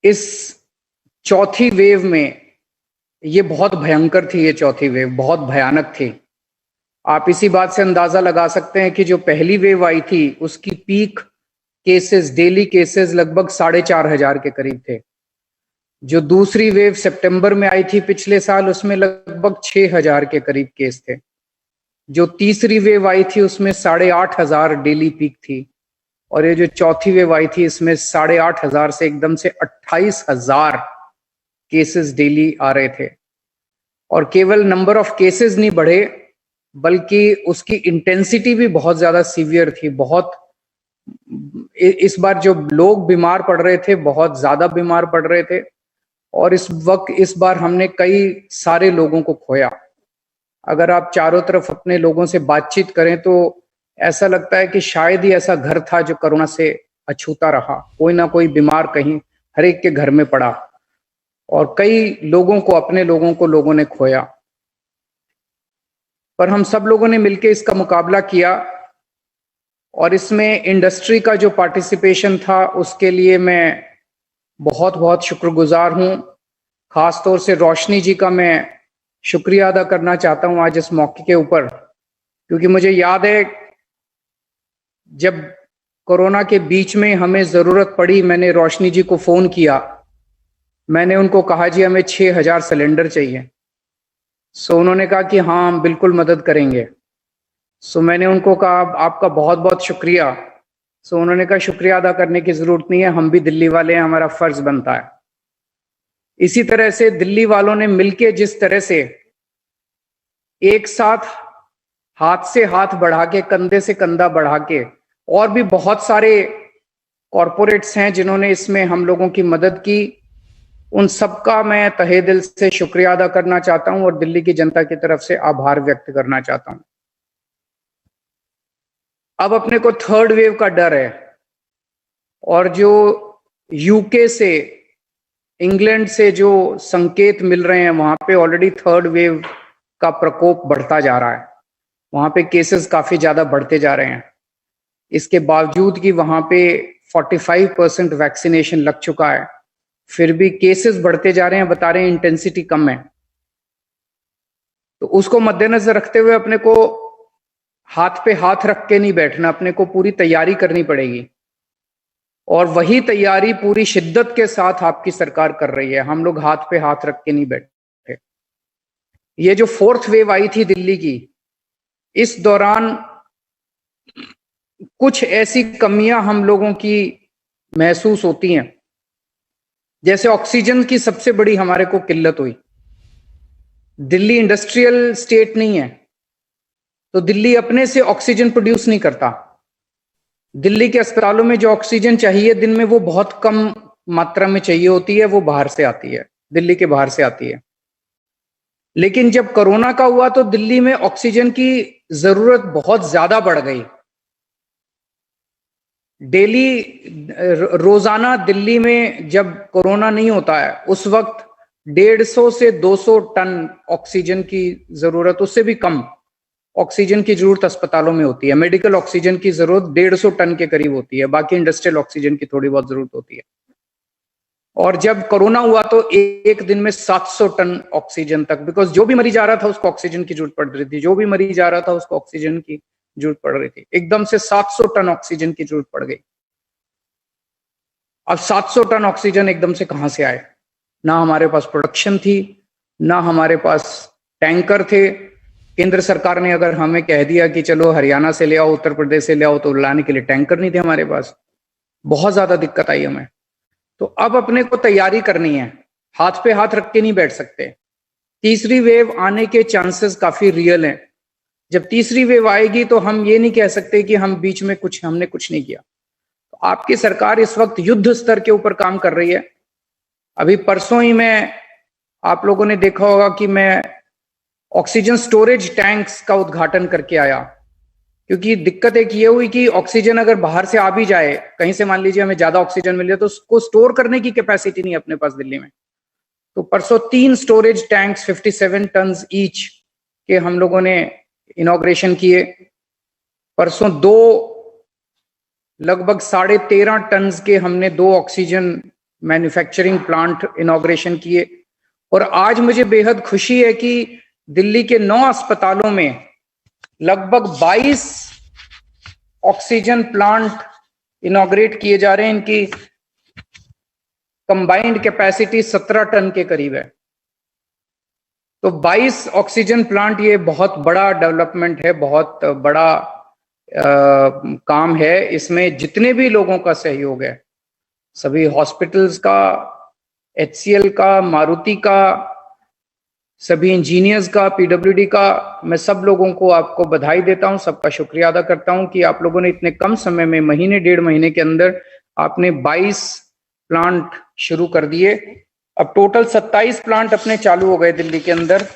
इस चौथी वेव में ये बहुत भयंकर थी, ये चौथी वेव बहुत भयानक थी। आप इसी बात से अंदाजा लगा सकते हैं कि जो पहली वेव आई थी उसकी पीक केसेस, डेली केसेस लगभग 4,500 के करीब थे। जो दूसरी वेव सितंबर में आई थी पिछले साल, उसमें लगभग 6,000 के करीब केस थे। जो तीसरी वेव आई थी उसमें 8,500 डेली पीक थी, और ये जो चौथी वेव आई थी इसमें 8,500 से एकदम से 28,000 केसेस डेली आ रहे थे। और केवल नंबर ऑफ केसेस नहीं बढ़े, बल्कि उसकी इंटेंसिटी भी बहुत ज्यादा सीवियर थी। बहुत इस बार जो लोग बीमार पड़ रहे थे बहुत ज्यादा बीमार पड़ रहे थे, और इस बार हमने कई सारे लोगों को खोया। अगर आप चारों तरफ अपने लोगों से बातचीत करें तो ऐसा लगता है कि शायद ही ऐसा घर था जो कोरोना से अछूता रहा। कोई ना कोई बीमार कहीं हर एक के घर में पड़ा, और कई लोगों को, अपने लोगों को लोगों ने खोया। पर हम सब लोगों ने मिलकर इसका मुकाबला किया, और इसमें इंडस्ट्री का जो पार्टिसिपेशन था उसके लिए मैं बहुत बहुत शुक्रगुजार हूं। खासतौर से रोशनी जी का मैं शुक्रिया अदा करना चाहता हूं आज इस मौके के ऊपर, क्योंकि मुझे याद है जब कोरोना के बीच में हमें जरूरत पड़ी, मैंने रोशनी जी को फोन किया। मैंने उनको कहा जी हमें 6,000 सिलेंडर चाहिए। सो उन्होंने कहा कि हाँ हम बिल्कुल मदद करेंगे। सो मैंने उनको कहा आपका बहुत बहुत शुक्रिया। सो उन्होंने कहा शुक्रिया अदा करने की जरूरत नहीं है, हम भी दिल्ली वाले हैं, हमारा फर्ज बनता है। इसी तरह से दिल्ली वालों ने मिलके जिस तरह से एक साथ हाथ से हाथ बढ़ा के, कंधे से कंधा बढ़ा के, और भी बहुत सारे कॉरपोरेट्स हैं जिन्होंने इसमें हम लोगों की मदद की, उन सबका मैं तहे दिल से शुक्रिया अदा करना चाहता हूं और दिल्ली की जनता की तरफ से आभार व्यक्त करना चाहता हूं। अब अपने को थर्ड वेव का डर है, और जो यूके से, इंग्लैंड से जो संकेत मिल रहे हैं वहां पे ऑलरेडी थर्ड वेव का प्रकोप बढ़ता जा रहा है। वहां पे केसेस काफी ज्यादा बढ़ते जा रहे हैं। इसके बावजूद कि वहां पे 45% वैक्सीनेशन लग चुका है, फिर भी केसेस बढ़ते जा रहे हैं। बता रहे हैं इंटेंसिटी कम है। तो उसको मद्देनजर रखते हुए अपने को हाथ पे हाथ रख के नहीं बैठना, अपने को पूरी तैयारी करनी पड़ेगी, और वही तैयारी पूरी शिद्दत के साथ आपकी सरकार कर रही है। हम लोग हाथ पे हाथ रख के नहीं बैठे। ये जो फोर्थ वेव आई थी दिल्ली की, इस दौरान कुछ ऐसी कमियां हम लोगों की महसूस होती हैं। जैसे ऑक्सीजन की सबसे बड़ी हमारे को किल्लत हुई। दिल्ली इंडस्ट्रियल स्टेट नहीं है, तो दिल्ली अपने से ऑक्सीजन प्रोड्यूस नहीं करता। दिल्ली के अस्पतालों में जो ऑक्सीजन चाहिए दिन में, वो बहुत कम मात्रा में चाहिए होती है, वो बाहर से आती है, दिल्ली के बाहर से आती है। लेकिन जब कोरोना का हुआ तो दिल्ली में ऑक्सीजन की जरूरत बहुत ज्यादा बढ़ गई। डेली, रोजाना दिल्ली में जब कोरोना नहीं होता है उस वक्त 150 से 200 टन ऑक्सीजन की जरूरत, उससे भी कम ऑक्सीजन की जरूरत अस्पतालों में होती है। मेडिकल ऑक्सीजन की जरूरत 150 टन के करीब होती है, बाकी इंडस्ट्रियल ऑक्सीजन की थोड़ी बहुत जरूरत होती है। और जब कोरोना हुआ तो एक दिन में 700 टन ऑक्सीजन तक, बिकॉज जो भी मरीज आ रहा था उसको ऑक्सीजन की जरूरत पड़ रही थी, जो भी मरीज आ रहा था उसको ऑक्सीजन की जरूरत पड़ रही थी। एकदम से 700 टन ऑक्सीजन की जरूरत पड़ गई। अब 700 टन ऑक्सीजन एकदम से कहां से आए? ना हमारे पास प्रोडक्शन थी, ना हमारे पास टैंकर थे। केंद्र सरकार ने अगर हमें कह दिया कि चलो हरियाणा से ले आओ, उत्तर प्रदेश से ले आओ, तो लाने के लिए टैंकर नहीं थे हमारे पास। बहुत ज्यादा दिक्कत आई हमें। तो अब अपने को तैयारी करनी है, हाथ पे हाथ रख के नहीं बैठ सकते। तीसरी वेव आने के चांसेस काफी रियल हैं। जब तीसरी वेव आएगी तो हम ये नहीं कह सकते कि हम बीच में हमने कुछ नहीं किया। तो आपकी सरकार इस वक्त युद्ध स्तर के ऊपर काम कर रही है। अभी परसों ही मैं, आप लोगों ने देखा होगा कि मैं ऑक्सीजन स्टोरेज टैंक्स का उद्घाटन करके आया, क्योंकि दिक्कत एक ये हुई कि ऑक्सीजन अगर बाहर से आ भी जाए, कहीं से मान लीजिए हमें ज्यादा ऑक्सीजन मिल जाए, तो उसको स्टोर करने की कैपेसिटी नहीं अपने पास दिल्ली में। तो परसों 3 स्टोरेज टैंक्स 57 टन ईच के हम लोगों ने इनॉग्रेशन किए। परसों 2 लगभग 13.5 टन के हमने 2 ऑक्सीजन मैन्युफैक्चरिंग प्लांट इनॉग्रेशन किए। और आज मुझे बेहद खुशी है कि दिल्ली के 9 अस्पतालों में लगभग 22 ऑक्सीजन प्लांट इनॉग्रेट किए जा रहे हैं। इनकी कंबाइंड कैपेसिटी 17 टन के करीब है। तो 22 ऑक्सीजन प्लांट, ये बहुत बड़ा डेवलपमेंट है, बहुत बड़ा काम है। इसमें जितने भी लोगों का सहयोग है, सभी हॉस्पिटल्स का, HCL का, मारुति का, सभी इंजीनियर्स का, PWD का, मैं सब लोगों को आपको बधाई देता हूं, सबका शुक्रिया अदा करता हूं कि आप लोगों ने इतने कम समय में, महीने 1.5 महीने के अंदर आपने 22 प्लांट शुरू कर दिए। अब टोटल 27 प्लांट अपने चालू हो गए दिल्ली के अंदर।